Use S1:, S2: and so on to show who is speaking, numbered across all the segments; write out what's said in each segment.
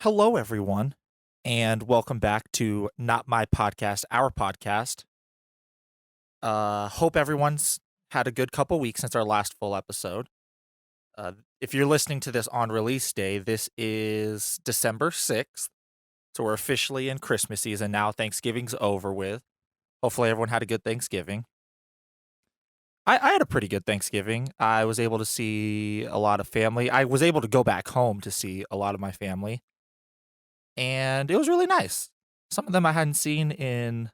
S1: Hello, everyone, and welcome back to Not My Podcast, Our Podcast. Hope everyone's had a good couple weeks since our last full episode. If you're listening to this on release day, this is December 6th, so we're officially in Christmas season now. Thanksgiving's over with. Hopefully, everyone had a good Thanksgiving. I had a pretty good Thanksgiving. I was able to see a lot of family. I was able to go back home to see a lot of my family, and it was really nice. Some of them I hadn't seen in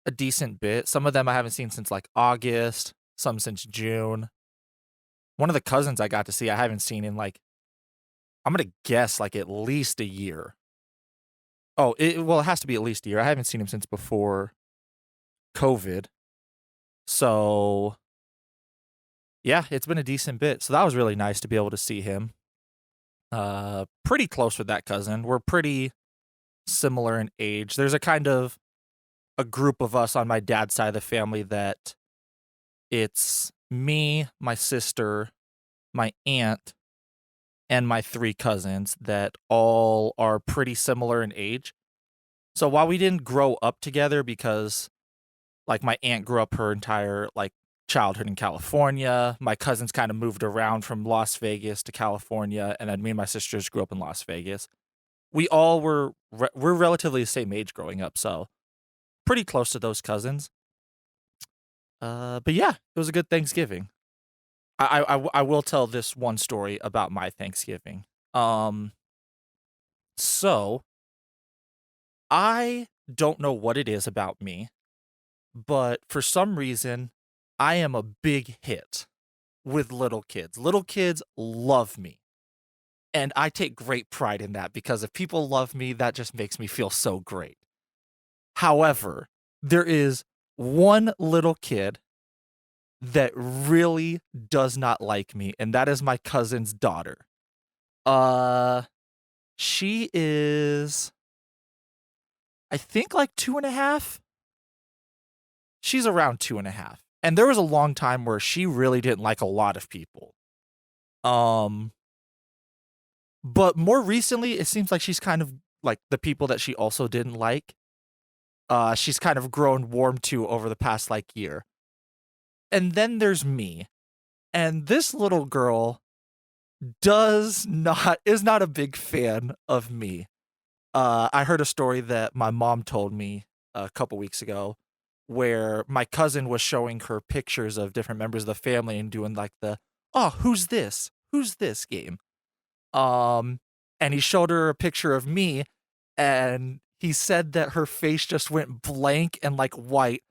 S1: a decent bit. Some of them I haven't seen since, like, August, some since June. One of the cousins I got to see, I haven't seen in, like, I'm gonna guess, like, at least a year. Oh, it has to be at least a year. I haven't seen him since before COVID. So, yeah, it's been a decent bit. So that was really nice to be able to see him. Pretty close with that cousin. We're pretty similar in age. There's a kind of a group of us on my dad's side of the family that it's me, my sister, my aunt, and my 3 cousins that all are pretty similar in age. So while we didn't grow up together because, like, my aunt grew up her entire, like, childhood in California, my cousins kinda moved around from Las Vegas to California, and then me and my sisters grew up in Las Vegas. We all we're relatively the same age growing up, so pretty close to those cousins. But yeah, it was a good Thanksgiving. I will tell this one story about my Thanksgiving. Um, so I don't know what it is about me, but for some reason, I am a big hit with little kids. Little kids love me. And I take great pride in that because if people love me, that just makes me feel so great. However, there is one little kid that really does not like me, and that is my cousin's daughter. Uh, she is, I think, like 2.5. She's around 2.5. And there was a long time where she really didn't like a lot of people. Um, but more recently, it seems like she's kind of like the people that she also didn't like. She's kind of grown warm to over the past like year. And then there's me. And this little girl is not a big fan of me. I heard a story that my mom told me a couple weeks ago where my cousin was showing her pictures of different members of the family and doing like the, "Oh, who's this? Who's this?" game. Um, and he showed her a picture of me, and he said that her face just went blank and like white,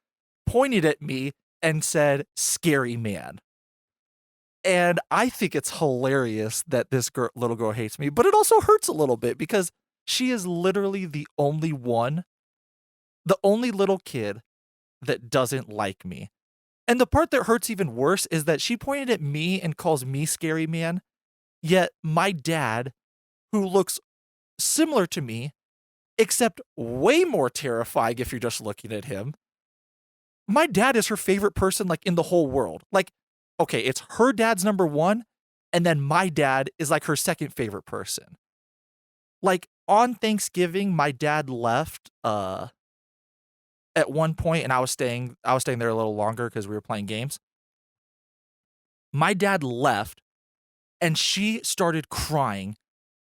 S1: pointed at me and said, "Scary man." And I think it's hilarious that this little girl hates me, but it also hurts a little bit because she is literally the only little kid that doesn't like me. And the part that hurts even worse is that she pointed at me and calls me scary man, yet my dad, who looks similar to me, except way more terrifying if you're just looking at him, my dad is her favorite person, like, in the whole world. Like, okay, it's her dad's number 1, and then my dad is, like, her second favorite person. Like, on Thanksgiving, my dad left, at one point, and I was staying there a little longer because we were playing games. My dad left, and she started crying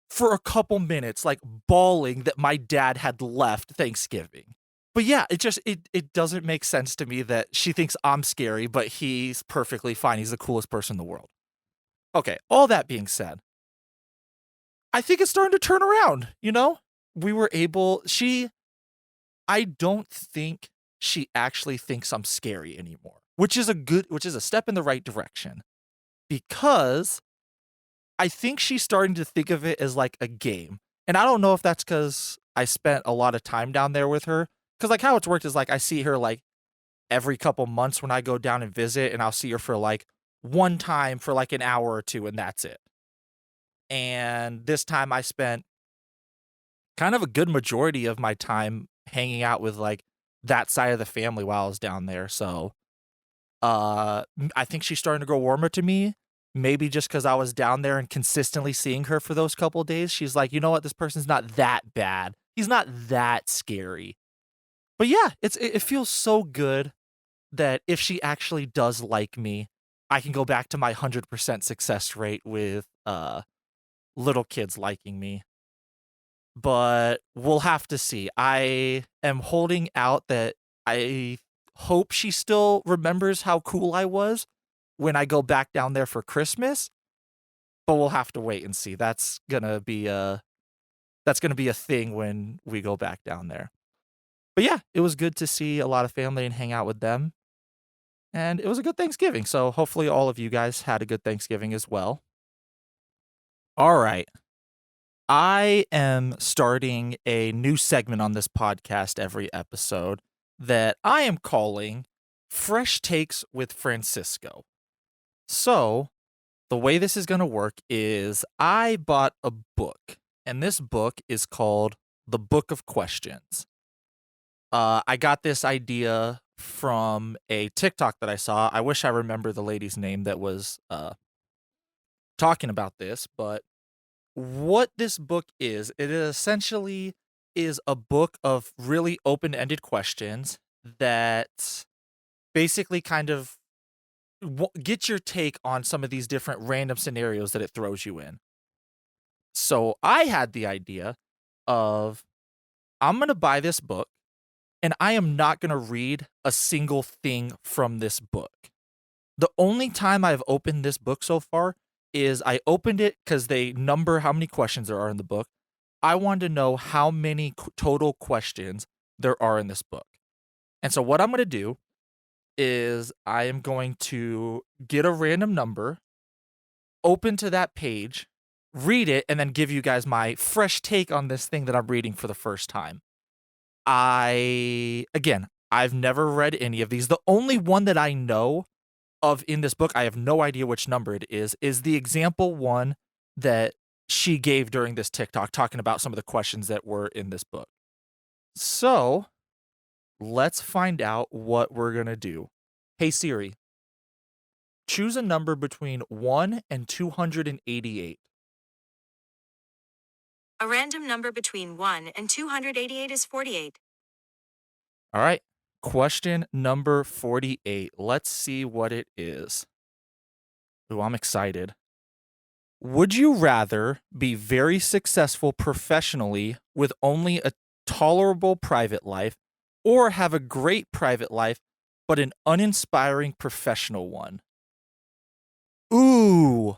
S1: for a couple minutes, like, bawling that my dad had left Thanksgiving. But yeah, it doesn't make sense to me that she thinks I'm scary, but he's perfectly fine. He's the coolest person in the world. Okay, all that being said, I think it's starting to turn around, you know? We were able she I don't think she actually thinks I'm scary anymore, which is a step in the right direction because I think she's starting to think of it as like a game. And I don't know if that's because I spent a lot of time down there with her. Because like how it's worked is like I see her like every couple months when I go down and visit, and I'll see her for like one time for like an hour or two, and that's it. And this time I spent kind of a good majority of my time hanging out with like that side of the family while I was down there. So I think she's starting to grow warmer to me. maybe just because I was down there and consistently seeing her for those couple days, she's like, you know what? This person's not that bad. He's not that scary. But yeah, it feels so good that if she actually does like me, I can go back to my 100% success rate with little kids liking me. But we'll have to see. I am holding out that I hope she still remembers how cool I was when I go back down there for Christmas, but we'll have to wait and see. That's gonna be a thing when we go back down there. But yeah, it was good to see a lot of family and hang out with them. And it was a good Thanksgiving. So hopefully all of you guys had a good Thanksgiving as well. All right. I am starting a new segment on this podcast every episode that I am calling Fresh Takes with Francisco. So, the way this is going to work is I bought a book, and this book is called The Book of Questions. I got this idea from a TikTok that I saw. I wish I remember the lady's name that was talking about this, but what this book is, it essentially is a book of really open-ended questions that basically kind of get your take on some of these different random scenarios that it throws you in. So I had the idea of I'm going to buy this book and I am not going to read a single thing from this book. The only time I've opened this book so far is I opened it because they number how many questions there are in the book. I wanted to know how many total questions there are in this book. And so what I'm going to do is I am going to get a random number, open to that page, read it, and then give you guys my fresh take on this thing that I'm reading for the first time. I've never read any of these. The only one that I know of in this book, I have no idea which number it is the example one that she gave during this TikTok talking about some of the questions that were in this book. So let's find out what we're going to do. Hey Siri, choose a number between 1 and 288.
S2: A random number between 1 and 288 is 48.
S1: All right. Question number 48. Let's see what it is. Ooh, I'm excited. Would you rather be very successful professionally with only a tolerable private life, or have a great private life but an uninspiring professional one? Ooh.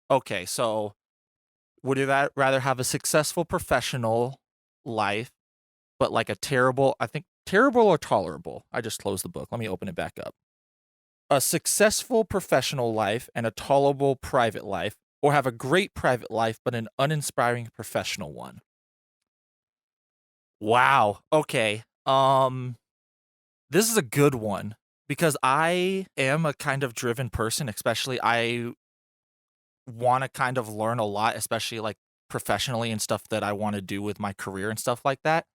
S1: Okay, so would you rather have a successful professional life but like a terrible or tolerable? I just closed the book. Let me open it back up. A successful professional life and a tolerable private life, or have a great private life but an uninspiring professional one? Wow. Okay. This is a good one because I am a kind of driven person, especially I want to kind of learn a lot, especially like professionally and stuff that I want to do with my career and stuff like that.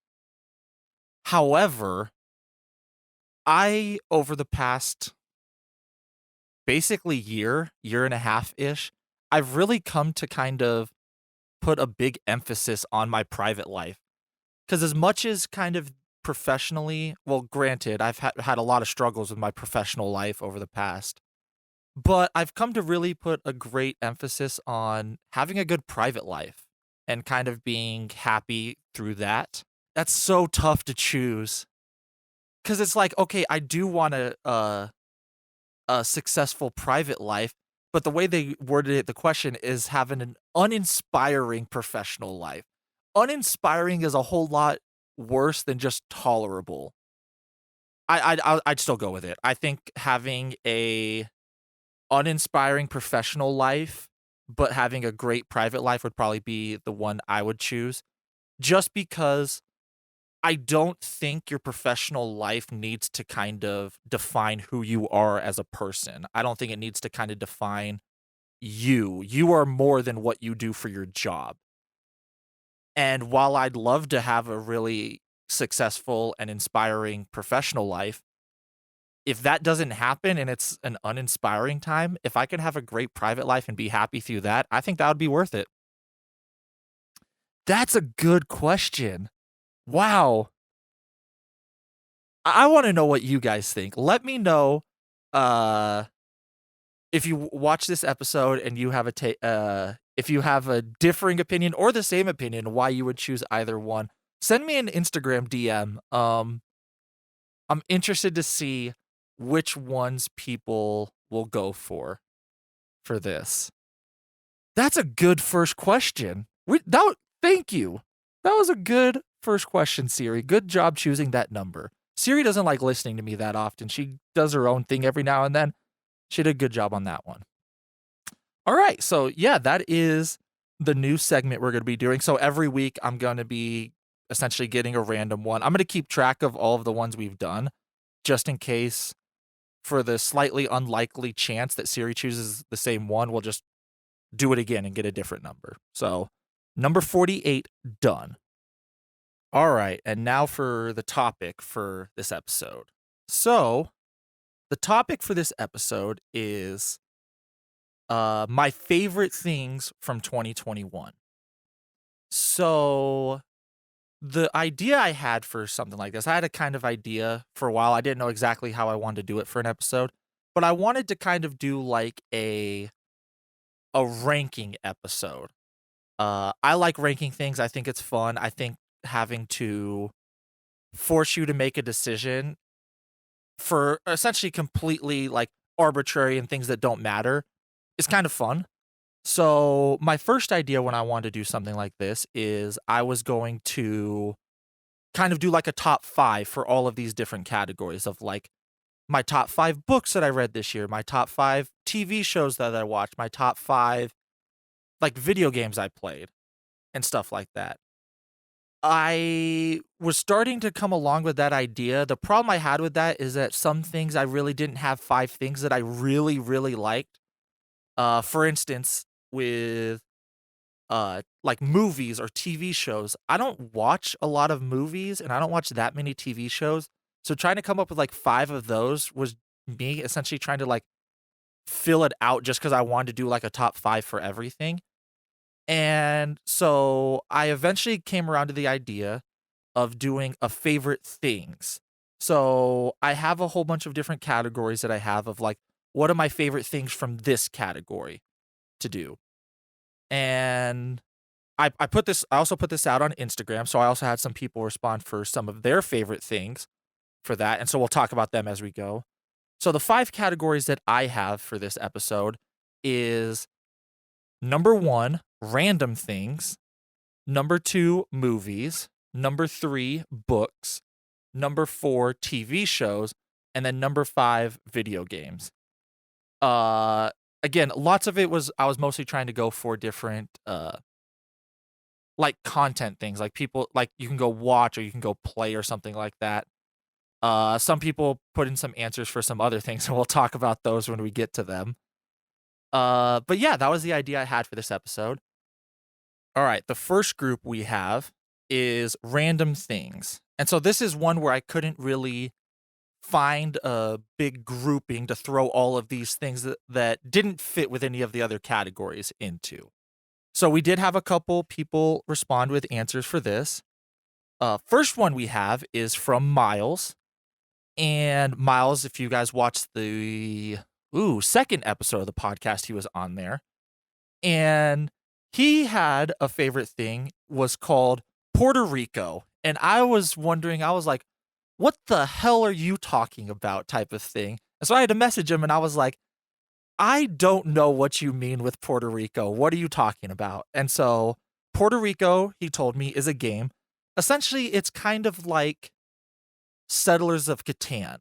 S1: However, I over the past basically year and a half ish, I've really come to kind of put a big emphasis on my private life. Because as much as kind of professionally, well, granted, I've had a lot of struggles with my professional life over the past, but I've come to really put a great emphasis on having a good private life and kind of being happy through that. That's so tough to choose because it's like, okay, I do want a successful private life, but the way they worded it, the question is having an uninspiring professional life. Uninspiring is a whole lot worse than just tolerable. I'd still go with it. I think having a uninspiring professional life, but having a great private life would probably be the one I would choose. Just because I don't think your professional life needs to kind of define who you are as a person. I don't think it needs to kind of define you. You are more than what you do for your job. And while I'd love to have a really successful and inspiring professional life, if that doesn't happen and it's an uninspiring time, if I can have a great private life and be happy through that, I think that would be worth it. That's a good question. Wow. I wanna know what you guys think. Let me know, uh, if you watch this episode and you have if you have a differing opinion or the same opinion, why you would choose either one. Send me an Instagram DM. I'm interested to see which ones people will go for this. That's a good first question. Thank you. That was a good first question, Siri. Good job choosing that number. Siri doesn't like listening to me that often. She does her own thing every now and then. She did a good job on that one. All right. So, yeah, that is the new segment we're going to be doing. So, every week I'm going to be essentially getting a random one. I'm going to keep track of all of the ones we've done just in case, for the slightly unlikely chance that Siri chooses the same one, we'll just do it again and get a different number. So, number 48, done. All right, and now for the topic for this episode. So, the topic for this episode is my favorite things from 2021. So, the idea I had for something like this, I had a kind of idea for a while. I didn't know exactly how I wanted to do it for an episode, but I wanted to kind of do like a ranking episode. I like ranking things. I think it's fun. I think having to force you to make a decision for essentially completely like arbitrary and things that don't matter is kind of fun. So, my first idea when I wanted to do something like this is I was going to kind of do like a top 5 for all of these different categories of like my top 5 books that I read this year, my top 5 TV shows that I watched, my top 5 like video games I played and stuff like that. I was starting to come along with that idea. The problem I had with that is that some things I really didn't have 5 things that I really, really liked. For instance, with like movies or TV shows, I don't watch a lot of movies and I don't watch that many TV shows. So trying to come up with like 5 of those was me essentially trying to like fill it out just because I wanted to do like a top 5 for everything. And so I eventually came around to the idea of doing a favorite things. So I have a whole bunch of different categories that I have of like, what are my favorite things from this category to do? And I also put this out on Instagram. So I also had some people respond for some of their favorite things for that. And so we'll talk about them as we go. So the 5 categories that I have for this episode is number 1, random things. Number 2, movies. Number 3, books. Number 4, TV shows. And then number 5, video games. Again, lots of it was I was mostly trying to go for different like content things. Like people like you can go watch or you can go play or something like that. Some people put in some answers for some other things, and we'll talk about those when we get to them. But yeah, that was the idea I had for this episode. All right, the first group we have is random things. And so this is one where I couldn't really find a big grouping to throw all of these things that didn't fit with any of the other categories into. So we did have a couple people respond with answers for this. First one we have is from Miles. And Miles, if you guys watched the second episode of the podcast, he was on there. And he had a favorite thing was called Puerto Rico. And I was wondering, I was like, what the hell are you talking about type of thing? And so I had to message him and I was like, I don't know what you mean with Puerto Rico. What are you talking about? And so Puerto Rico, he told me, is a game. Essentially, it's kind of like Settlers of Catan.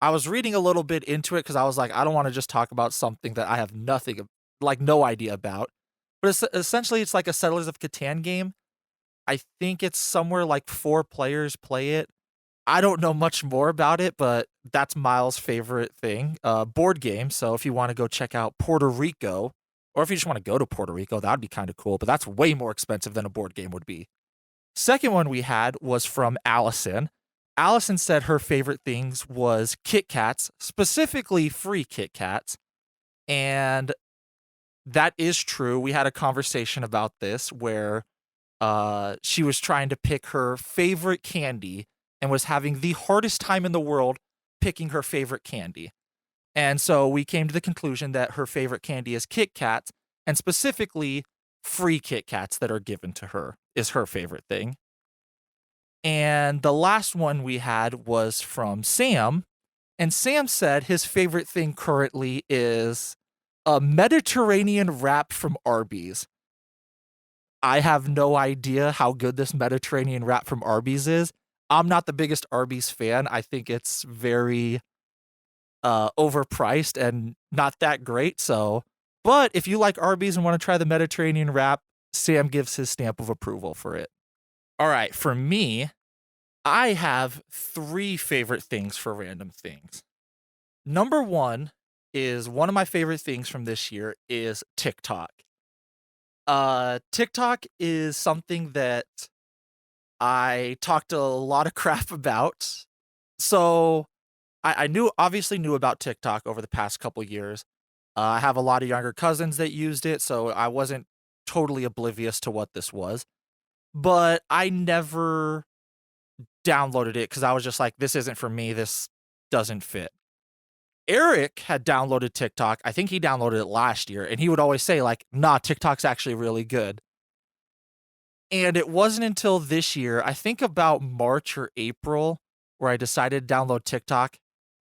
S1: I was reading a little bit into it because I was like, I don't want to just talk about something that I have no idea about. But essentially, it's like a Settlers of Catan game. I think it's somewhere like 4 players play it. I don't know much more about it, but that's Miles' favorite thing, board game. So if you want to go check out Puerto Rico, or if you just want to go to Puerto Rico, that would be kind of cool. But that's way more expensive than a board game would be. Second one we had was from Allison. Allison said her favorite things was Kit Kats, specifically free Kit Kats. And that is true. We had a conversation about this where she was trying to pick her favorite candy and was having the hardest time in the world picking her favorite candy. And so we came to the conclusion that her favorite candy is Kit Kats, and specifically free Kit Kats that are given to her is her favorite thing. And the last one we had was from Sam, and Sam said his favorite thing currently is a Mediterranean wrap from Arby's. I have no idea how good this Mediterranean wrap from Arby's is. I'm not the biggest Arby's fan. I think it's very overpriced and not that great. So, but if you like Arby's and want to try the Mediterranean wrap, Sam gives his stamp of approval for it. All right, for me, I have 3 favorite things for random things. Number 1 is one of my favorite things from this year is TikTok. TikTok is something that I talked a lot of crap about. So I obviously knew about TikTok over the past couple years. I have a lot of younger cousins that used it, so I wasn't totally oblivious to what this was. But I never downloaded it because I was just like, this isn't for me. This doesn't fit. Eric had downloaded TikTok. I think he downloaded it last year, and he would always say, like, nah, TikTok's actually really good. And it wasn't until this year, I think about March or April, where I decided to download TikTok.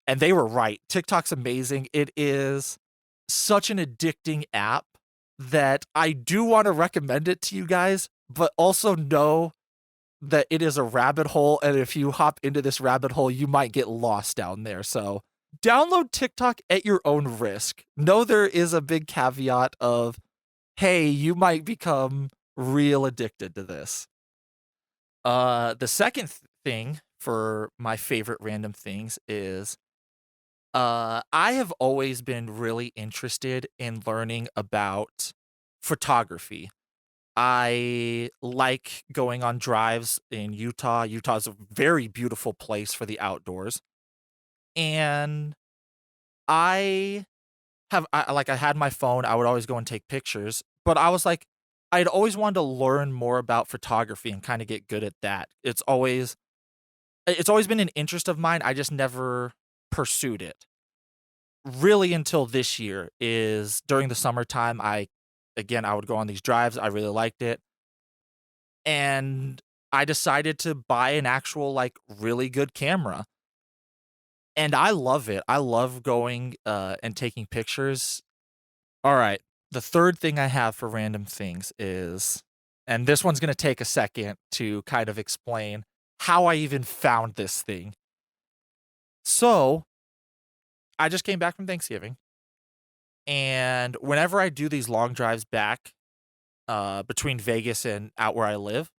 S1: And they were right. TikTok's amazing. It is such an addicting app that I do want to recommend it to you guys, but also know that it is a rabbit hole. And if you hop into this rabbit hole, you might get lost down there. So download TikTok at your own risk. Know there is a big caveat of, hey, you might become real addicted to this. The second thing for my favorite random things is I have always been really interested in learning about photography. I like going on drives in Utah. Utah's a very beautiful place for the outdoors. And I I had my phone, I would always go and take pictures, but I was like, I'd always wanted to learn more about photography and kind of get good at that. It's always been an interest of mine. I just never pursued it. Really until this year is during the summertime. I would go on these drives. I really liked it. And I decided to buy an actual like really good camera. And I love it. I love going and taking pictures. All right. The third thing I have for random things is, and this one's going to take a second to kind of explain how I even found this thing. So I just came back from Thanksgiving. And whenever I do these long drives back between Vegas and out where I live,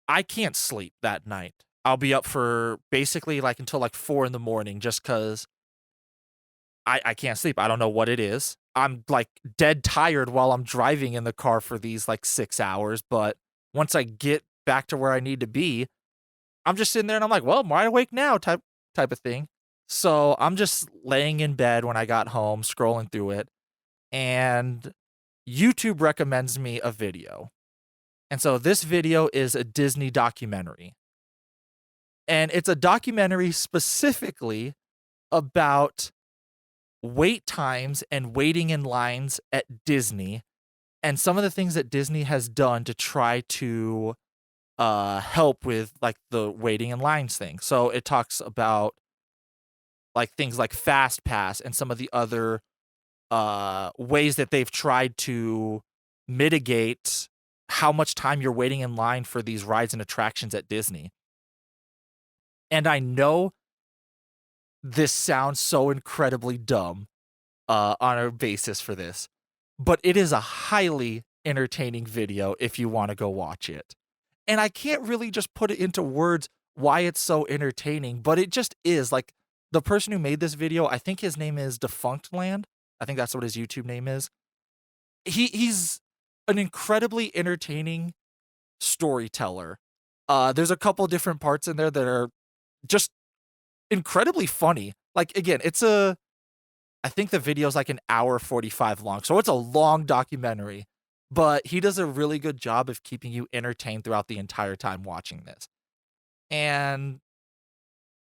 S1: I can't sleep that night. I'll be up for basically like until like 4 in the morning just because I can't sleep. I don't know what it is. I'm like dead tired while I'm driving in the car for these like 6 hours. But once I get back to where I need to be, I'm just sitting there and I'm like, well, I'm wide awake now type of thing. So I'm just laying in bed when I got home, scrolling through it, and YouTube recommends me a video. And so this video is a Disney documentary. And it's a documentary specifically about wait times and waiting in lines at Disney and some of the things that Disney has done to try to help with like the waiting in lines thing. So it talks about like things like Fast Pass and some of the other ways that they've tried to mitigate how much time you're waiting in line for these rides and attractions at Disney. And I know this sounds so incredibly dumb on a basis for this, but it is a highly entertaining video if you want to go watch it. And I can't really just put it into words why it's so entertaining, but it just is. Like the person who made this video, I think his name is Defunct Land. I think that's what his YouTube name is. He's an incredibly entertaining storyteller. There's a couple different parts in there that are just incredibly funny. Like, again, I think the video's like an hour 45 long, so it's a long documentary, but he does a really good job of keeping you entertained throughout the entire time watching this. And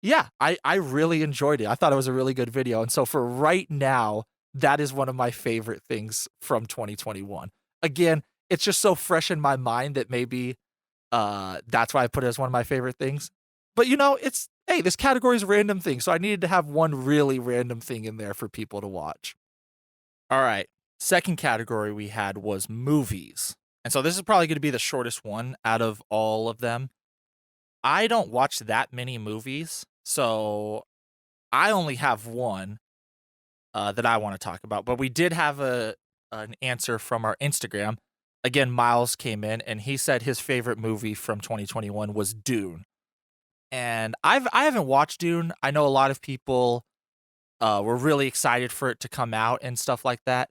S1: yeah, I really enjoyed it. I thought it was a really good video, and so for right now, that is one of my favorite things from 2021. Again, it's just so fresh in my mind that maybe, that's why I put it as one of my favorite things. But, it's hey, this category is random things, so I needed to have one really random thing in there for people to watch. Alright, second category we had was movies, and so this is probably gonna be the shortest one out of all of them. I don't watch that many movies, so I only have one, that I wanna talk about, but we did have an answer from our Instagram. Again, Miles came in, and he said his favorite movie from 2021 was Dune, and I haven't watched Dune. I know a lot of people, were really excited for it to come out and stuff like that.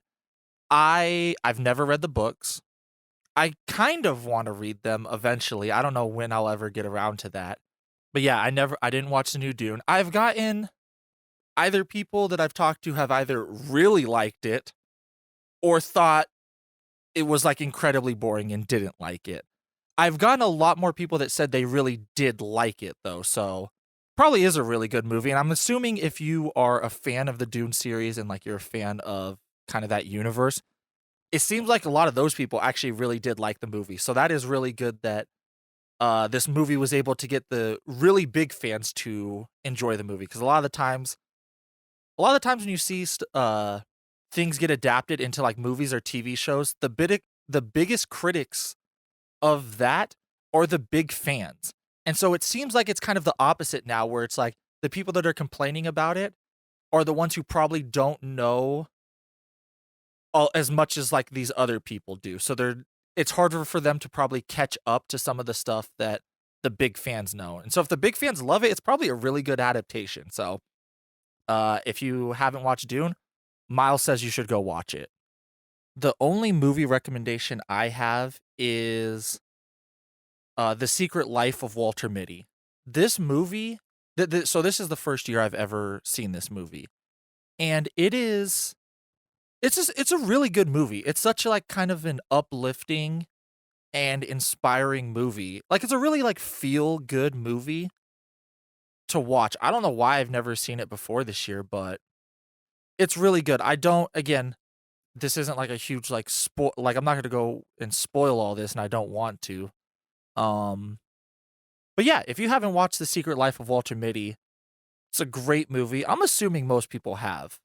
S1: I've never read the books. I kind of wanna read them eventually. I don't know when I'll ever get around to that. But yeah, I didn't watch the new Dune. I've gotten either people that I've talked to have either really liked it or thought it was, like, incredibly boring and didn't like it. I've gotten a lot more people that said they really did like it though, so probably is a really good movie, and I'm assuming if you are a fan of the Dune series and, like, you're a fan of kinda that universe, it seems like a lot of those people actually really did like the movie, so that is really good that, this movie was able to get the really big fans to enjoy the movie. Because a lot of the times when you see things get adapted into, like, movies or TV shows, the biggest critics of that are the big fans, and so it seems like it's kind of the opposite now where it's like, the people that are complaining about it are the ones who probably don't know all as much as, like, these other people do, so it's harder for them to probably catch up to some of the stuff that the big fans know, and so if the big fans love it, it's probably a really good adaptation, so, if you haven't watched Dune, Miles says you should go watch it. The only movie recommendation I have is, The Secret Life of Walter Mitty. This movie so this is the first year I've ever seen this movie, and it's a really good movie. It's such, like, kind of an uplifting and inspiring movie. Like, it's a really, like, feel-good movie to watch. I don't know why I've never seen it before this year, but it's really good. I don't again, this isn't, like, a huge, like, I'm not gonna go and spoil all this, and I don't want to. Um, but yeah, if you haven't watched The Secret Life of Walter Mitty, it's a great movie. I'm assuming most people have.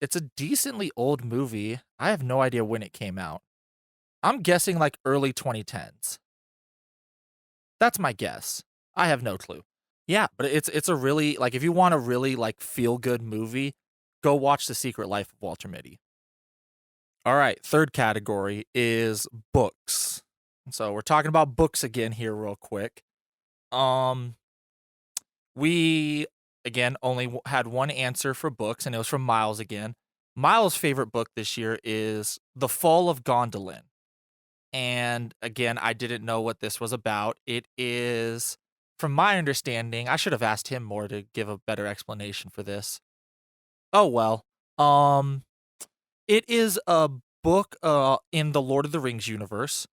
S1: It's a decently old movie. I have no idea when it came out. I'm guessing, like, early 2010s. That's my guess. I have no clue. Yeah, but it's a really like, if you want a really, like, feel-good movie, go watch The Secret Life of Walter Mitty. Alright, 3rd category is books. So, we're talking about books again here real quick. Um, we, again, only had 1 answer for books, and it was from Miles again. Miles' favorite book this year is The Fall of Gondolin. And again, I didn't know what this was about. It is, from my understanding, I should have asked him more to give a better explanation for this. Oh well. Um, it is a book in the Lord of the Rings universe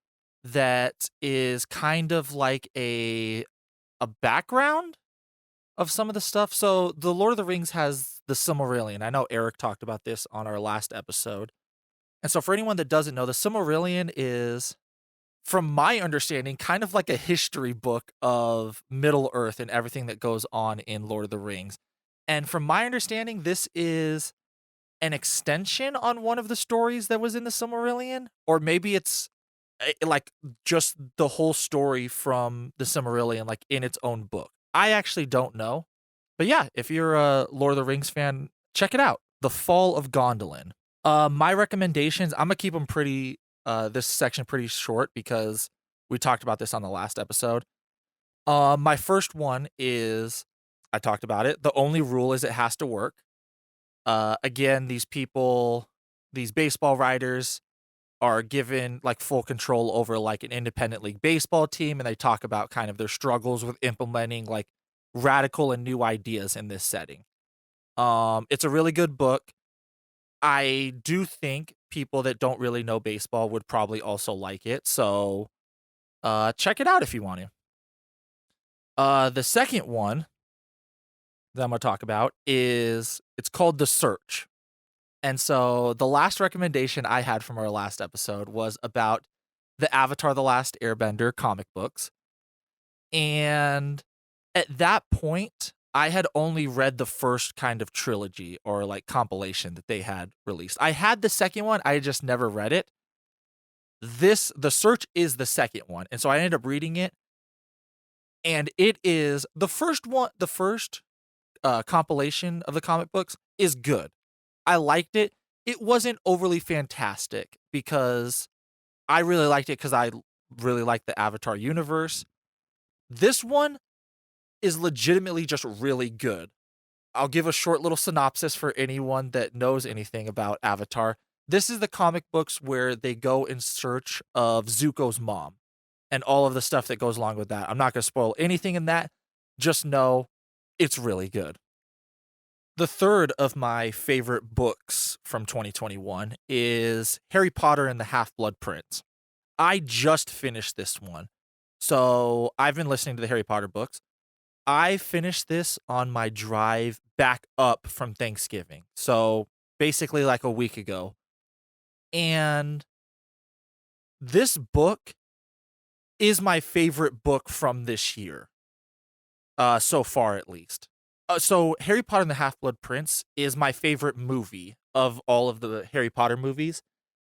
S1: that is kind of like a background of some of the stuff. So the Lord of the Rings has the Silmarillion. I know Eric talked about this on our last episode. And so for anyone that doesn't know, the Silmarillion is, from my understanding, kind of like a history book of Middle Earth and everything that goes on in Lord of the Rings. And from my understanding, this is an extension on one of the stories that was in the Silmarillion, or maybe it's like just the whole story from the Silmarillion, like in its own book. I actually don't know. But yeah, if you're a Lord of the Rings fan, check it out. The Fall of Gondolin. My recommendations, I'm gonna keep them this section pretty short because we talked about this on the last episode. My first one is, I talked about it. The only rule is it has to work. Again, these baseball writers are given like full control over like an independent league baseball team, and they talk about kind of their struggles with implementing like radical and new ideas in this setting. It's a really good book. I do think people that don't really know baseball would probably also like it. So check it out if you want to. The second one that I'm gonna talk about is it's called The Search. And so the last recommendation I had from our last episode was about the Avatar The Last Airbender comic books. And at that point, I had only read the first kind of trilogy or like compilation that they had released. I had the second one, I just never read it. The Search is the second one. And so I ended up reading it. And it is the first one, the first compilation of the comic books is good. I liked it. It wasn't overly fantastic because I really liked it because I really like the Avatar universe. This one is legitimately just really good. I'll give a short little synopsis for anyone that knows anything about Avatar. This is the comic books where they go in search of Zuko's mom and all of the stuff that goes along with that. I'm not going to spoil anything in that. Just know it's really good. The third of my favorite books from 2021 is Harry Potter and the Half-Blood Prince. I just finished this one. So I've been listening to the Harry Potter books. I finished this on my drive back up from Thanksgiving. So basically like a week ago. And this book is my favorite book from this year. So far at least. So Harry Potter and the Half-Blood Prince is my favorite movie of all of the Harry Potter movies.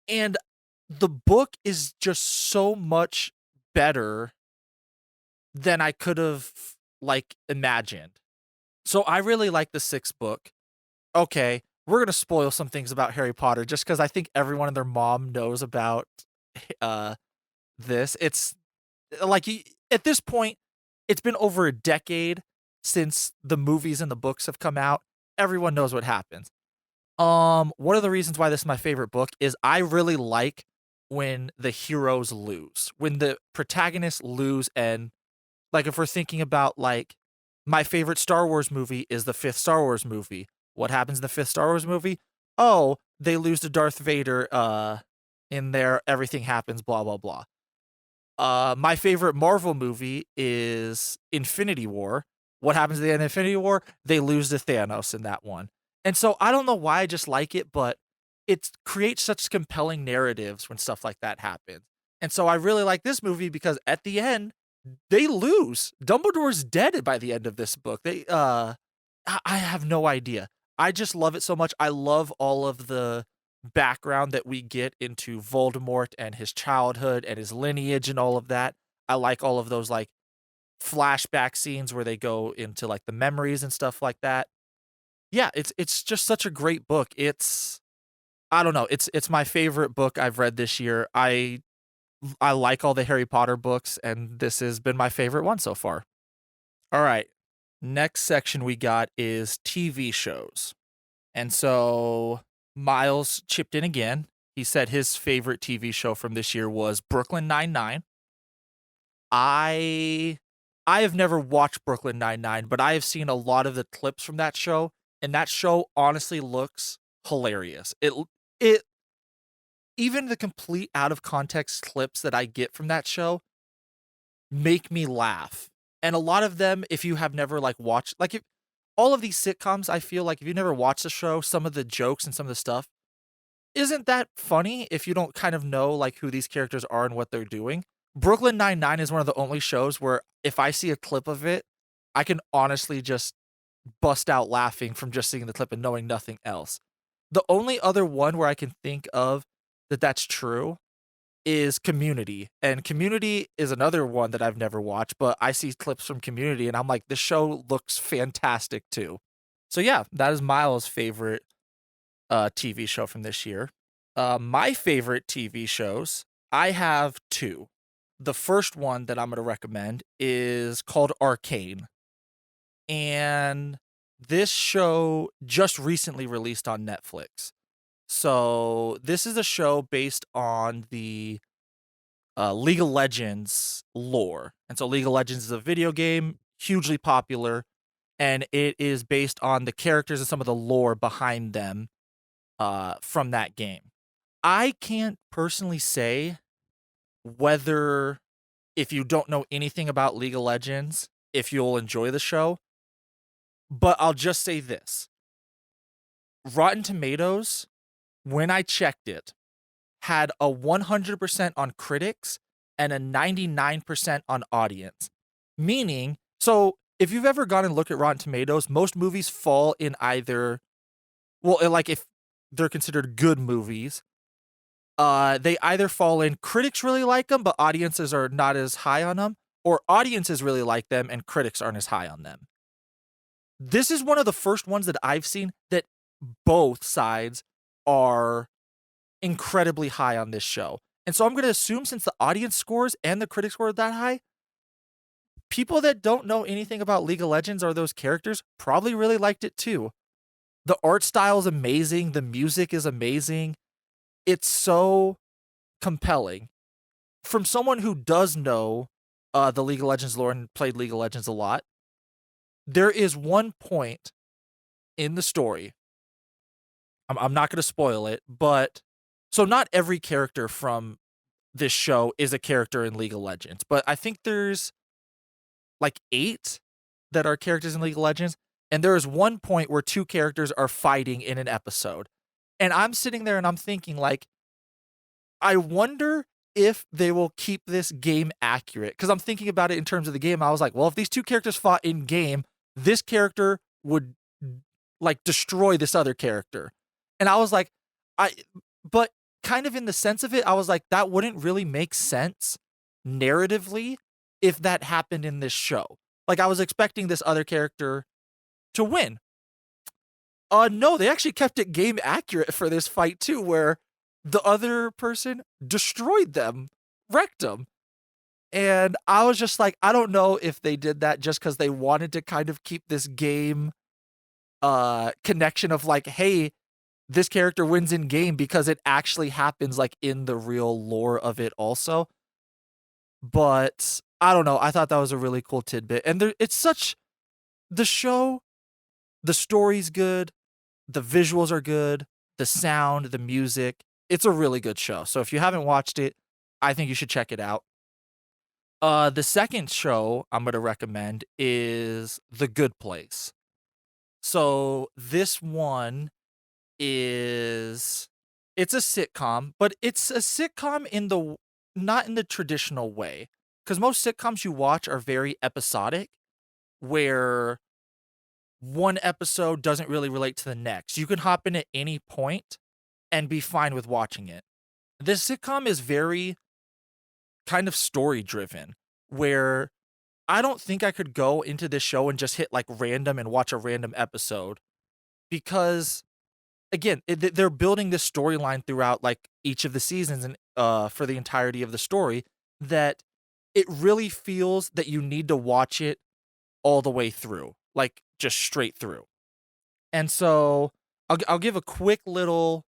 S1: And the book is just so much better than I could have like imagined. So I really like the sixth book. Okay, we're gonna spoil some things about Harry Potter just because I think everyone and their mom knows about uh this. It's like at this point, it's been over a decade since the movies and the books have come out. Everyone knows what happens. One of the reasons why this is my favorite book is I really like when the heroes lose, when the protagonists lose, and like if we're thinking about like my favorite Star Wars movie is the fifth Star Wars movie. What happens in the fifth Star Wars movie? Oh, they lose to Darth Vader. In there, everything happens. Blah blah blah. My favorite Marvel movie is Infinity War. What happens at the end of Infinity War? They lose to Thanos in that one. And so I don't know why I just like it, but it creates such compelling narratives when stuff like that happens. And so I really like this movie because at the end, they lose. Dumbledore's dead by the end of this book. I have no idea. I just love it so much. I love all of the background that we get into Voldemort and his childhood and his lineage and all of that. I like all of those like flashback scenes where they go into like the memories and stuff like that. Yeah, it's just such a great book. I don't know, it's my favorite book I've read this year. I like all the Harry Potter books and this has been my favorite one so far. All right. Next section we got is TV shows. And so Miles chipped in again. He said his favorite TV show from this year was Brooklyn Nine-Nine. I I have never watched Brooklyn Nine-Nine, but I have seen a lot of the clips from that show, and that show honestly looks hilarious. It even the complete out of context clips that I get from that show make me laugh. And a lot of them, if you have never like watched like if all of these sitcoms, I feel like if you never watched the show, some of the jokes and some of the stuff isn't that funny if you don't kind of know like who these characters are and what they're doing. Brooklyn Nine-Nine is one of the only shows where if I see a clip of it, I can honestly just bust out laughing from just seeing the clip and knowing nothing else. The only other one where I can think of that that's true is Community. And Community is another one that I've never watched, but I see clips from Community and I'm like, this show looks fantastic too. So yeah, that is Miles' favorite TV show from this year. My favorite TV shows, I have two. The first one that I'm going to recommend is called Arcane. And this show just recently released on Netflix. So this is a show based on the League of Legends lore. And so League of Legends is a video game. hugely popular, and it is based on the characters and some of the lore behind them from that game. I can't personally say whether, if you don't know anything about League of Legends, if you'll enjoy the show, but I'll just say this. Rotten Tomatoes, when I checked it, had a 100% on critics and a 99% on audience. Meaning, so if you've ever gone and looked at Rotten Tomatoes, most movies fall in either, well, like if they're considered good movies, they either fall in critics really like them, but audiences are not as high on them, or audiences really like them and critics aren't as high on them. This is one of the first ones that I've seen that both sides are incredibly high on this show. And so I'm going to assume, since the audience scores and the critic score are that high, people that don't know anything about League of Legends or those characters probably really liked it too. The art style is amazing. The music is amazing. It's so compelling. From someone who does know the League of Legends lore and played League of Legends a lot, there is one point in the story. I'm not going to spoil it, but so not every character from this show is a character in League of Legends, but I think there's like 8 that are characters in League of Legends, and there is one point where 2 characters are fighting in an episode. And I'm sitting there and I'm thinking, like, I wonder if they will keep this game accurate. Because I'm thinking about it in terms of the game. I was like, well, if these 2 characters fought in game, this character would like destroy this other character. And I was like, but kind of in the sense of it, I was like, that wouldn't really make sense narratively if that happened in this show. Like, I was expecting this other character to win. No, they actually kept it game accurate for this fight too, where the other person destroyed them, wrecked them. And I was just like, I don't know if they did that just because they wanted to kind of keep this game connection of like, hey, this character wins in game, because it actually happens like in the real lore of it also. But I don't know. I thought that was a really cool tidbit. And it's such, the show, the story's good, the visuals are good, the sound, the music. It's a really good show. So if you haven't watched it, I think you should check it out. The second show I'm going to recommend is The Good Place. So this one is, it's a sitcom, but it's a sitcom in the, not in the traditional way. Because most sitcoms you watch are very episodic, where one episode doesn't really relate to the next. You can hop in at any point and be fine with watching it. This sitcom is very kind of story driven, where I don't think I could go into this show and just hit like random and watch a random episode, because again, they're building this storyline throughout like each of the seasons and for the entirety of the story, that it really feels that you need to watch it all the way through, like just straight through. And so I'll give a quick little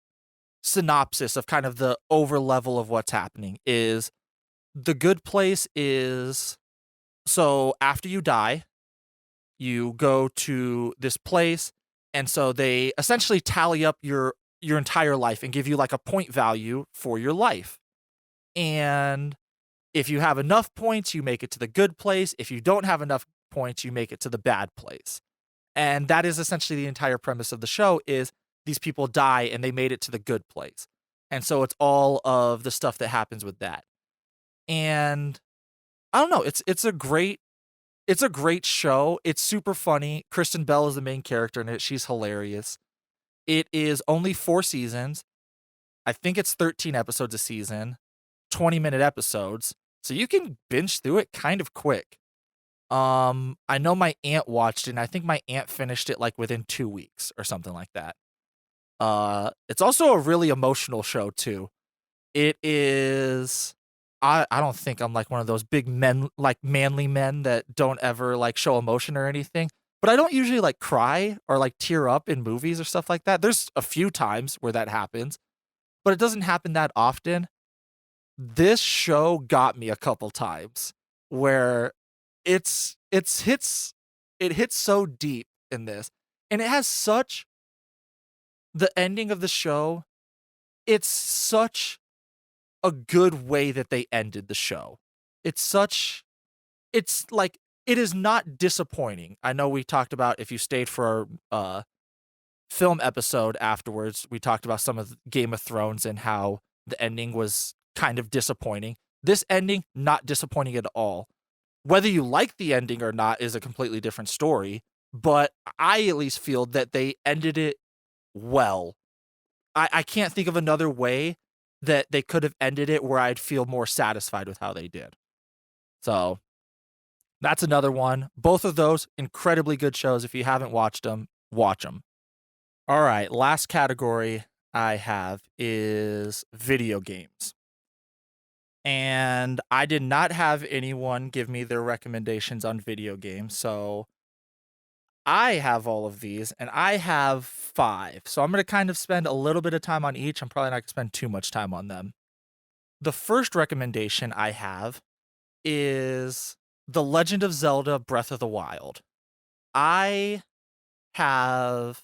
S1: synopsis of kind of the over level of what's happening. Is The Good Place is, so after you die, you go to this place, and so they essentially tally up your entire life and give you like a point value for your life. And if you have enough points, you make it to the good place. If you don't have enough points, you make it to the bad place. And that is essentially the entire premise of the show, is these people die and they made it to the good place. And so it's all of the stuff that happens with that. And I don't know, it's a great show. It's super funny. Kristen Bell is the main character in it. She's hilarious. It is only 4 seasons. I think it's 13 episodes a season, 20-minute episodes. So you can binge through it kind of quick. I know my aunt watched it, and I think my aunt finished it like within 2 weeks or something like that. It's also a really emotional show too. It is, I don't think I'm like one of those big men, like manly men that don't ever like show emotion or anything, but I don't usually like cry or like tear up in movies or stuff like that. There's a few times where that happens, but it doesn't happen that often. This show got me a couple times where it hits so deep in this. And it has such the ending of the show, it's such a good way that they ended the show. It's like it is not disappointing. I know we talked about if you stayed for our film episode afterwards, we talked about some of Game of Thrones and how the ending was kind of disappointing. This ending, not disappointing at all. Whether you like the ending or not is a completely different story, but I at least feel that they ended it well. I can't think of another way that they could have ended it where I'd feel more satisfied with how they did. So that's another one. Both of those incredibly good shows. If you haven't watched them, watch them. All right, last category I have is video games. And I did not have anyone give me their recommendations on video games. So I have all of these and I have 5. So I'm going to kind of spend a little bit of time on each. I'm probably not going to spend too much time on them. The first recommendation I have is The Legend of Zelda Breath of the Wild. I have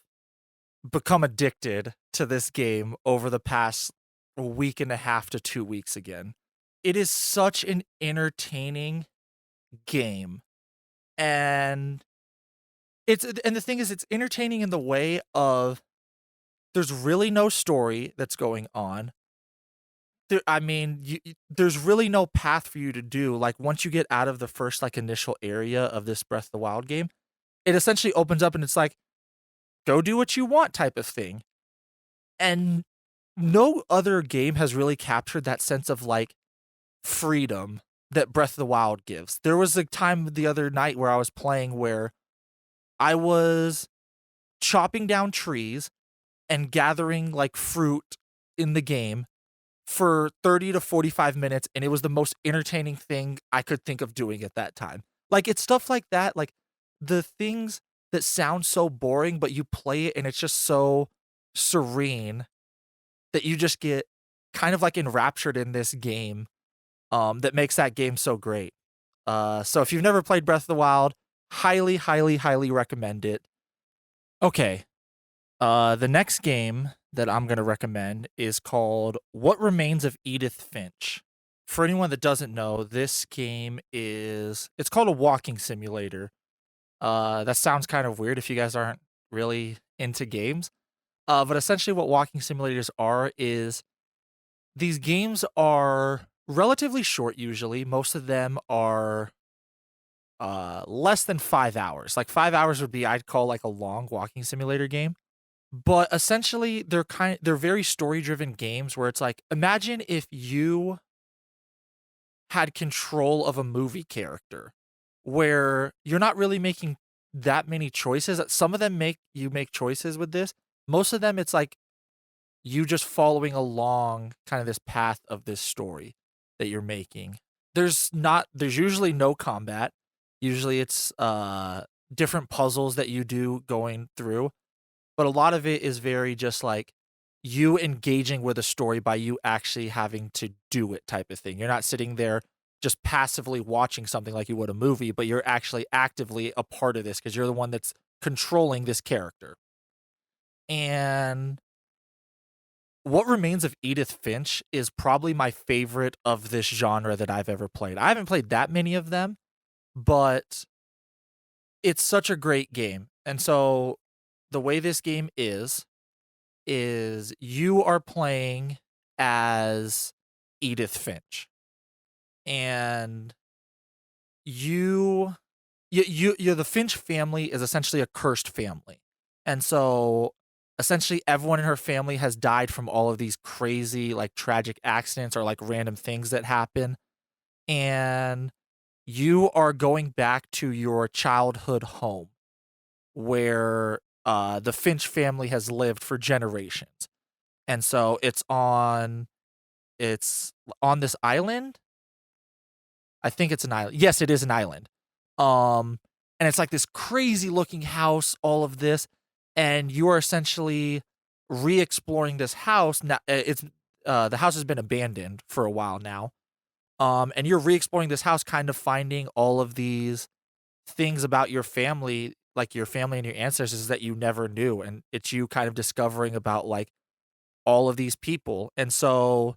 S1: become addicted to this game over the past week and a half to 2 weeks again. It is such an entertaining game. And the thing is it's entertaining in the way of there's really no story that's going on. There's really no path for you to do. Like once you get out of the first like initial area of this Breath of the Wild game, it essentially opens up and it's like, go do what you want type of thing. And no other game has really captured that sense of like freedom that Breath of the Wild gives. There was a time the other night where I was playing where I was chopping down trees and gathering like fruit in the game for 30 to 45 minutes, and it was the most entertaining thing I could think of doing at that time. Like it's stuff like that, like the things that sound so boring, but you play it and it's just so serene that you just get kind of like enraptured in this game that makes that game so great. So if you've never played Breath of the Wild, highly, highly, highly recommend it. Okay. The next game that I'm going to recommend is called What Remains of Edith Finch. For anyone that doesn't know, this game it's called a walking simulator. That sounds kind of weird if you guys aren't really into games. But essentially what walking simulators are is these games are relatively short usually. Most of them are less than 5 hours. Like 5 hours would be I'd call like a long walking simulator game. But essentially they're very story-driven games where it's like imagine if you had control of a movie character where you're not really making that many choices. Some of them make choices with this. Most of them it's like you just following along kind of this path of this story that you're making. There's usually no combat. Usually it's different puzzles that you do going through, but a lot of it is very just like you engaging with a story by you actually having to do it type of thing. You're not sitting there just passively watching something like you would a movie, but you're actually actively a part of this because you're the one that's controlling this character. And What Remains of Edith Finch is probably my favorite of this genre that I've ever played. I haven't played that many of them, but it's such a great game. And so the way this game is you are playing as Edith Finch. And the Finch family is essentially a cursed family. And so essentially everyone in her family has died from all of these crazy like tragic accidents or like random things that happen. And you are going back to your childhood home where the Finch family has lived for generations. And so it's on this island. I think it's an island. Yes, it is an island. And it's like this crazy looking house, all of this, and you are essentially re-exploring this house. Now, the house has been abandoned for a while now, And you're re-exploring this house, kind of finding all of these things about your family, like your family and your ancestors that you never knew, and it's you kind of discovering about, like, all of these people. And so,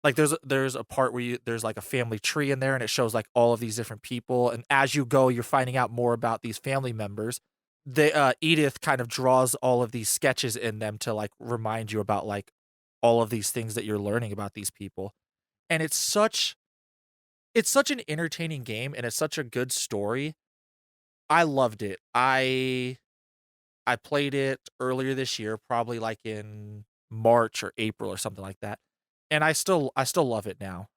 S1: like, there's a part where there's, like, a family tree in there, and it shows, like, all of these different people, and as you go, you're finding out more about these family members. Edith kind of draws all of these sketches in them to, like, remind you about, like, all of these things that you're learning about these people. And it's such an entertaining game, and it's such a good story. I loved it. I played it earlier this year, probably, like, in March or April or something like that, and I still love it now.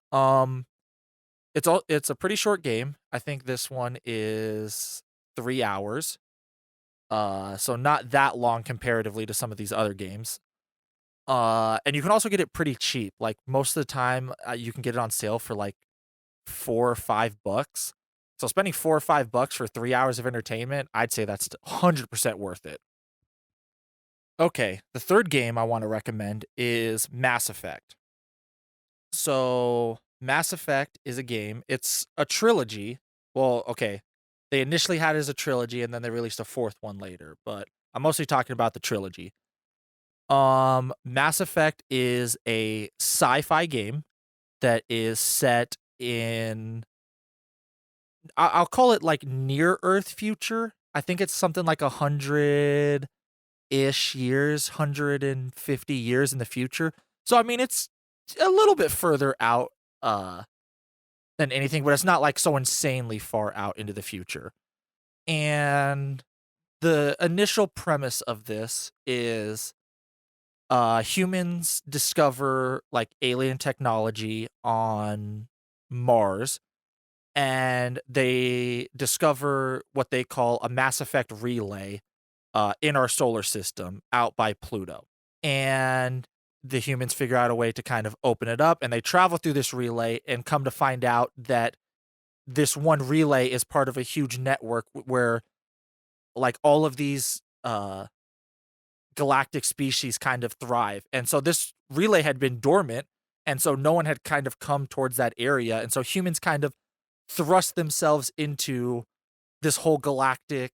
S1: It's a pretty short game. I think this one is 3 hours, so not that long comparatively to some of these other games. And you can also get it pretty cheap. Like, most of the time, you can get it on sale for, like, 4 or $5. So spending 4 or $5 for 3 hours of entertainment, I'd say that's 100% worth it. Okay, the third game I wanna recommend is Mass Effect. So, Mass Effect is a game, it's a trilogy. Well, okay, they initially had it as a trilogy, and then they released a 4th one later, but I'm mostly talking about the trilogy. Mass Effect is a sci-fi game that is set in I'll call it, like, near Earth future. I think it's something like 100-ish years, 150 years in the future. So, I mean, it's a little bit further out, uh, than anything, but it's not, like, so insanely far out into the future. And the initial premise of this is, humans discover, like, alien technology on Mars, and they discover what they call a Mass Effect relay, in our solar system out by Pluto. And the humans figure out a way to kind of open it up, and they travel through this relay and come to find out that this one relay is part of a huge network where, like, all of these galactic species kind of thrive. And so this relay had been dormant, and so no one had kind of come towards that area. And so humans kind of thrust themselves into this whole galactic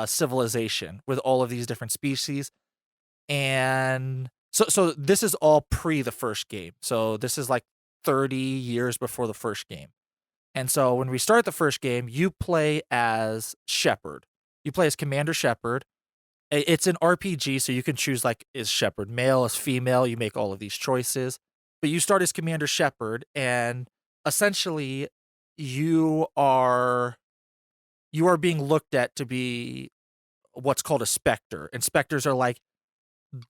S1: civilization with all of these different species. And so this is all pre the first game. So this is like 30 years before the first game. And so when we start the first game, you play as Shepard. You play as Commander Shepard. It's an RPG, so you can choose, like, is Shepard male, is female, you make all of these choices. But you start as Commander Shepard, and essentially you are you are being looked at to be what's called a Spectre. And Spectres are like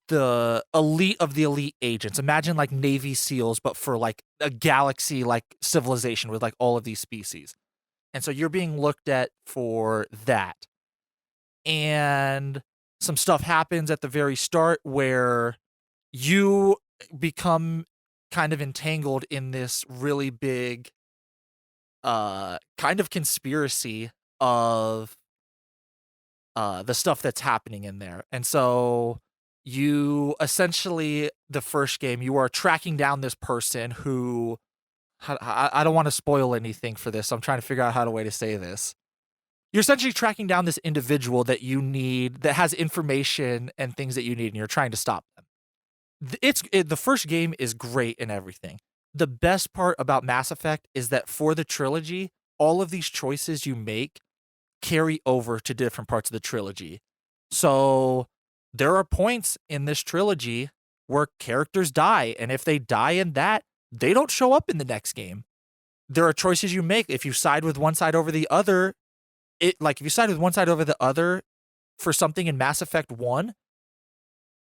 S1: the elite of the elite agents. Imagine, like, Navy SEALs, but for, like, a galaxy, like, civilization with, like, all of these species. And so you're being looked at for that. And some stuff happens at the very start where you become kind of entangled in this really big, kind of conspiracy of, the stuff that's happening in there. And so you essentially the first game, you are tracking down this person who I don't wanna spoil anything for this, so I'm trying to figure out how to way to say this. You're essentially tracking down this individual that you need that has information and things that you need, and you're trying to stop them. The first game is great and everything. The best part about Mass Effect is that for the trilogy, all of these choices you make carry over to different parts of the trilogy. So there are points in this trilogy where characters die, and if they die in that, they don't show up in the next game. There are choices you make. If you side with one side over the other, if you side with one side over the other for something in Mass Effect 1,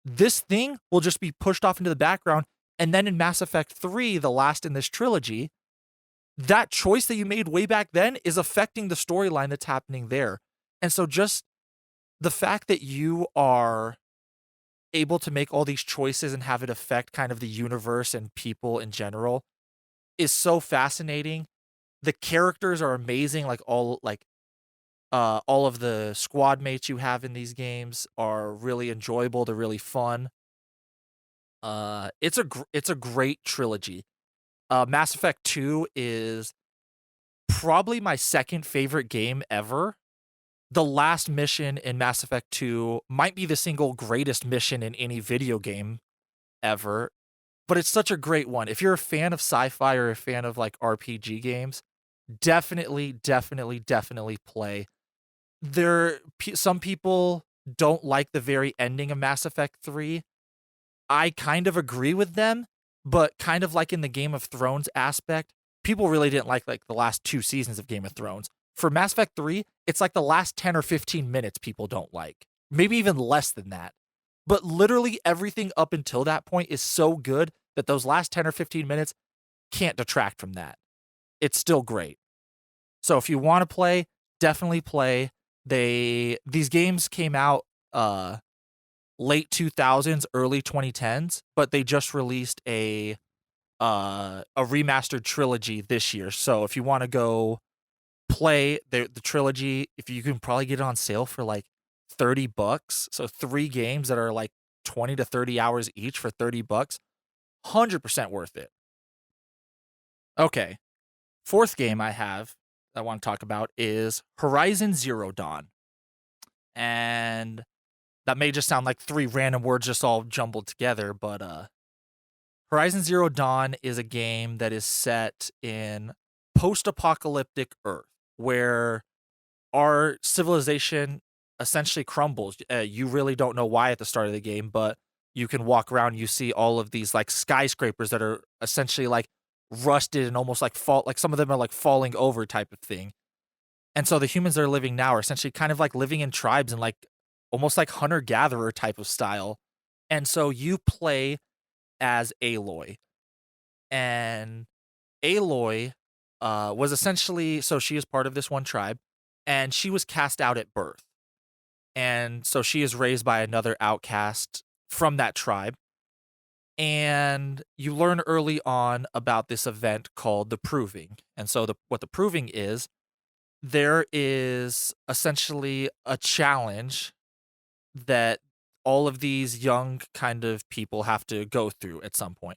S1: this thing will just be pushed off into the background. And then in Mass Effect 3, the last in this trilogy, that choice that you made way back then is affecting the storyline that's happening there. And so just the fact that you are able to make all these choices and have it affect kind of the universe and people in general is so fascinating. The characters are amazing, all of the squad mates you have in these games are really enjoyable, they're really fun. It's a great trilogy. Mass Effect 2 is probably my second favorite game ever. The last mission in Mass Effect 2 might be the single greatest mission in any video game ever, but it's such a great one. If you're a fan of sci-fi or a fan of like RPG games, definitely, definitely, definitely play. Some people don't like the very ending of Mass Effect 3. I kind of agree with them, but kind of like in the Game of Thrones aspect, people really didn't like the last 2 seasons of Game of Thrones. For Mass Effect 3, it's like the last 10 or 15 minutes people don't like. Maybe even less than that. But literally everything up until that point is so good that those last 10 or 15 minutes can't detract from that. It's still great. So if you want to play, definitely play. These games came out late 2000s, early 2010s, but they just released a remastered trilogy this year. So if you want to go play the trilogy, if you can probably get it on sale for like $30. So 3 games that are like 20 to 30 hours each for $30, 100% worth it. Okay. Fourth game I want to talk about is Horizon Zero Dawn. And that may just sound like 3 random words just all jumbled together, but Horizon Zero Dawn is a game that is set in post-apocalyptic Earth, where our civilization essentially crumbles. You really don't know why at the start of the game, but you can walk around, you see all of these like skyscrapers that are essentially like rusted and almost like some of them are like falling over type of thing. And so the humans that are living now are essentially kind of like living in tribes and like almost like hunter-gatherer type of style. And so you play as Aloy. And Aloy was essentially, so she is part of this one tribe, and she was cast out at birth. And so she is raised by another outcast from that tribe. And you learn early on about this event called the Proving. And so what the Proving is, there is essentially a challenge that all of these young kind of people have to go through at some point.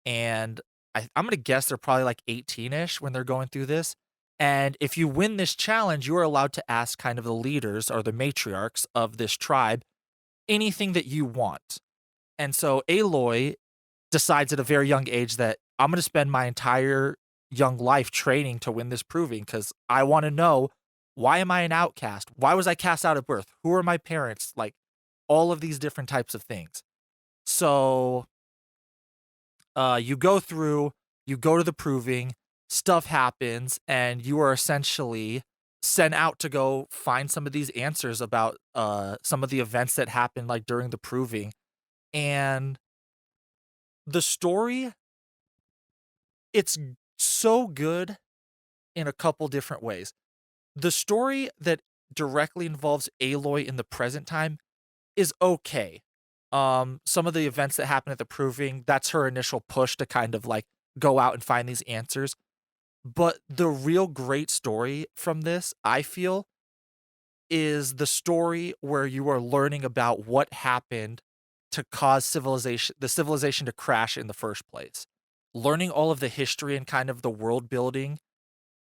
S1: And I'm gonna guess they're probably like 18-ish when they're going through this. And if you win this challenge, you are allowed to ask kind of the leaders or the matriarchs of this tribe anything that you want. And so Aloy decides at a very young age that I'm gonna spend my entire young life training to win this Proving because I want to know, why am I an outcast? Why was I cast out at birth? Who are my parents? Like all of these different types of things. So you go through, you go to the Proving, stuff happens, and you are essentially sent out to go find some of these answers about some of the events that happened like during the Proving. And the story, it's so good in a couple different ways. The story that directly involves Aloy in the present time is okay. Some of the events that happen at the Proving, that's her initial push to kind of like go out and find these answers. But the real great story from this, I feel, is the story where you are learning about what happened to cause the civilization to crash in the first place. Learning all of the history and kind of the world building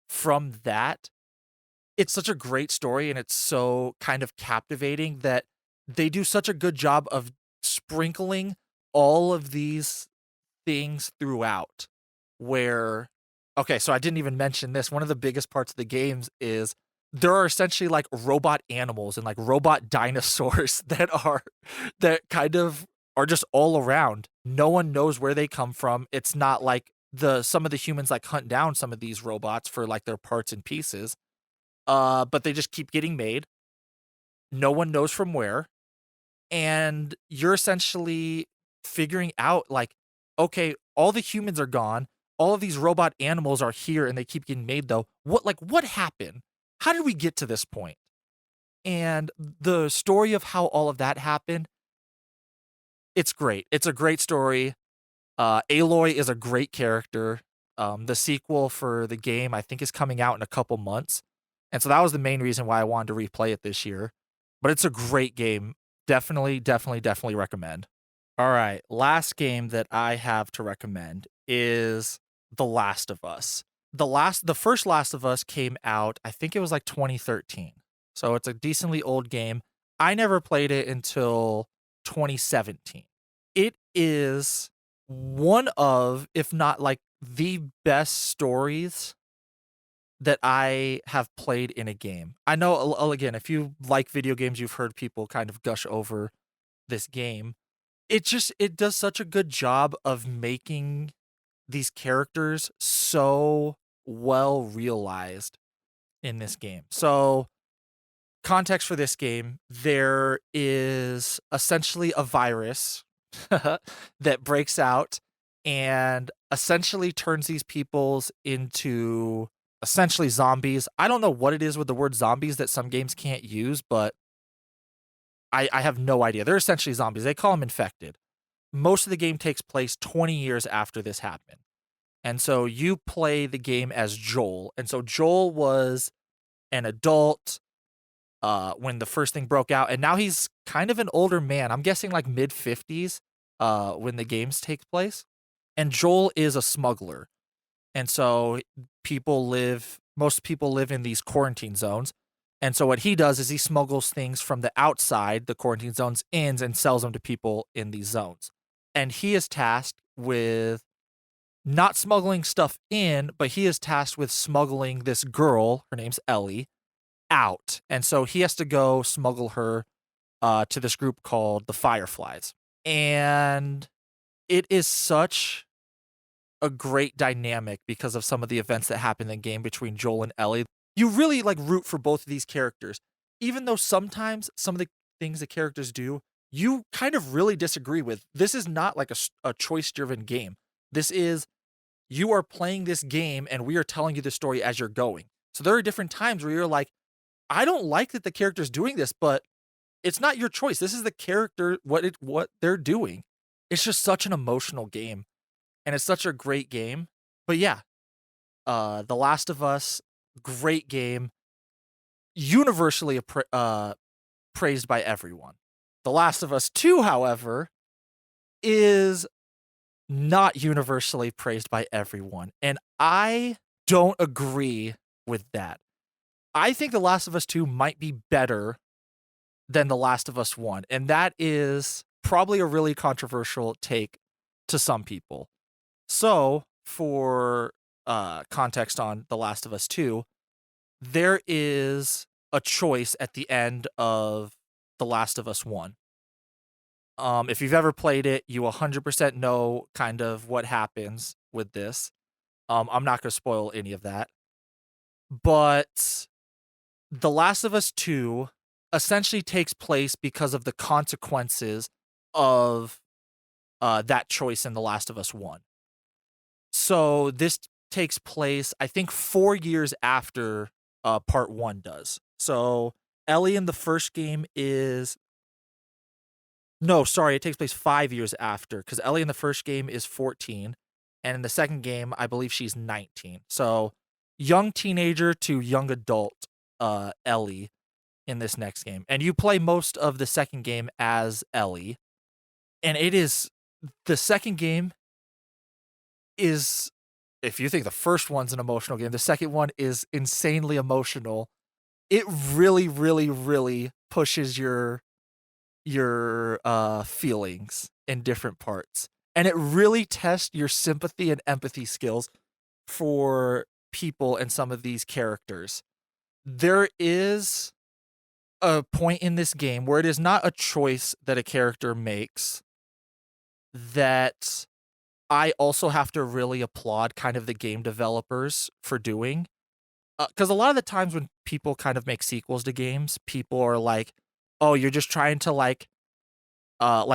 S1: from that, it's such a great story and it's so kind of captivating that they do such a good job of sprinkling all of these things throughout. Where, okay, so I didn't even mention this. One of the biggest parts of the games is there are essentially like robot animals and like robot dinosaurs that kind of are just all around. No one knows where they come from. It's not like some of the humans like hunt down some of these robots for like their parts and pieces. But they just keep getting made. No one knows from where. And you're essentially figuring out like, okay, all the humans are gone. All of these robot animals are here and they keep getting made though. What happened? How did we get to this point? And the story of how all of that happened, it's great. It's a great story. Aloy is a great character. The sequel for the game, I think, is coming out in a couple months. And so that was the main reason why I wanted to replay it this year. But it's a great game. Definitely, definitely, definitely recommend. All right. Last game that I have to recommend is The Last of Us. The first Last of Us came out, I think it was like 2013. So it's a decently old game. I never played it until 2017. It is one of, if not like the best stories that I have played in a game. I know, again, if you like video games, you've heard people kind of gush over this game. It does such a good job of making these characters so well realized in this game. So, context for this game, there is essentially a virus that breaks out and essentially turns these peoples into essentially zombies. I don't know what it is with the word zombies that some games can't use, but I have no idea. They're essentially zombies. They call them infected. Most of the game takes place 20 years after this happened. And so you play the game as Joel. And so Joel was an adult when the first thing broke out. And now he's kind of an older man. I'm guessing like mid 50s when the games take place. And Joel is a smuggler. And so most people live in these quarantine zones. And so what he does is he smuggles things from the outside, the quarantine zones, in and sells them to people in these zones. And he is tasked with not smuggling stuff in, but he is tasked with smuggling this girl, her name's Ellie, out. And so he has to go smuggle her to this group called the Fireflies. And it is such a great dynamic because of some of the events that happen in the game between Joel and Ellie. You really like root for both of these characters, even though sometimes some of the things the characters do, you kind of really disagree with. This is not like a choice-driven game. This is, you are playing this game and we are telling you the story as you're going. So there are different times where you're like, I don't like that the character's doing this, but it's not your choice. This is the character, what they're doing. It's just such an emotional game. And it's such a great game. But yeah, The Last of Us, great game. Universally praised by everyone. The Last of Us 2, however, is not universally praised by everyone. And I don't agree with that. I think The Last of Us 2 might be better than The Last of Us 1. And that is probably a really controversial take to some people. So, for context on The Last of Us 2, there is a choice at the end of The Last of Us 1. If you've ever played it, you 100% know kind of what happens with this. I'm not going to spoil any of that. But The Last of Us 2 essentially takes place because of the consequences of that choice in The Last of Us 1. So this takes place, I think, 4 years after part 1 does. So Ellie in the first game is... No, sorry, it takes place 5 years after, because Ellie in the first game is 14, and in the second game, I believe she's 19. So young teenager to young adult Ellie in this next game. And you play most of the second game as Ellie. And the second game is, if you think the first one's an emotional game, the second one is insanely emotional. It really, really, really pushes your feelings in different parts. And it really tests your sympathy and empathy skills for people and some of these characters. There is a point in this game where it is not a choice that a character makes that I also have to really applaud kind of the game developers for doing. Because a lot of the times when people kind of make sequels to games, people are like, oh, you're just trying to like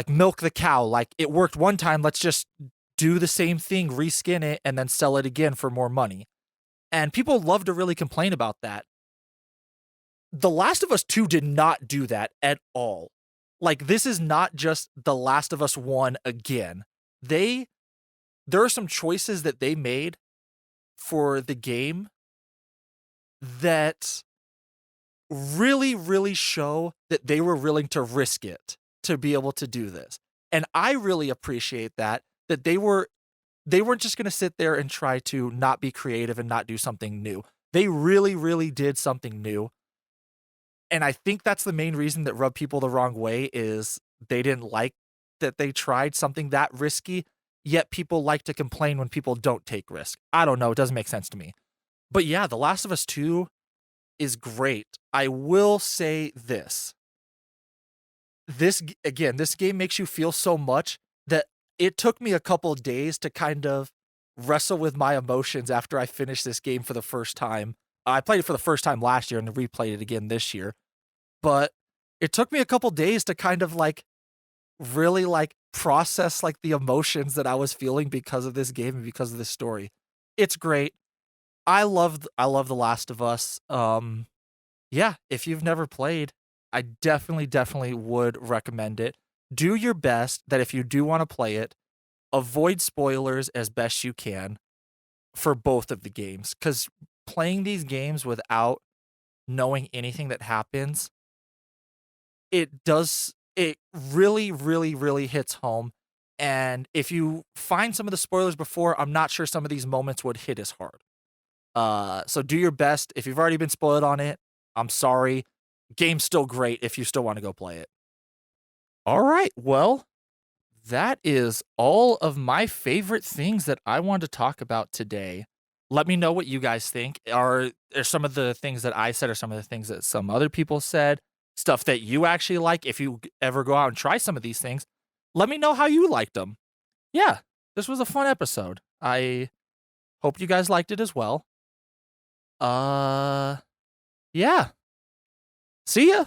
S1: milk the cow. Like, it worked one time, let's just do the same thing, reskin it, and then sell it again for more money. And people love to really complain about that. The Last of Us 2 did not do that at all. Like, this is not just The Last of Us 1 again. There are some choices that they made for the game that really, really show that they were willing to risk it to be able to do this. And I really appreciate that they were they weren't just going to sit there and try to not be creative and not do something new. They really, really did something new. And I think that's the main reason that rubbed people the wrong way is they didn't like that they tried something that risky, yet people like to complain when people don't take risk. I don't know, it doesn't make sense to me. But yeah, The Last of Us 2 is great. I will say this. This game makes you feel so much that it took me a couple days to kind of wrestle with my emotions after I finished this game for the first time. I played it for the first time last year and replayed it again this year. But it took me a couple days to kind of like really like process like the emotions that I was feeling because of this game and because of this story. It's great. I love The Last of Us. Yeah, if you've never played, I definitely would recommend it. Do your best that if you do want to play it, avoid spoilers as best you can for both of the games cuz playing these games without knowing anything that happens, it really really hits home. And if you find some of the spoilers before, I'm not sure some of these moments would hit as hard. So do your best. If you've already been spoiled on it, I'm sorry. Game's still great if you still want to go play it. All right. Well, that is all of my favorite things that I wanted to talk about today. Let me know what you guys think. Are some of the things that I said or some of the things that some other people said, stuff that you actually like if you ever go out and try some of these things? Let me know how you liked them. Yeah, this was a fun episode. I hope you guys liked it as well. Uh, yeah. See ya.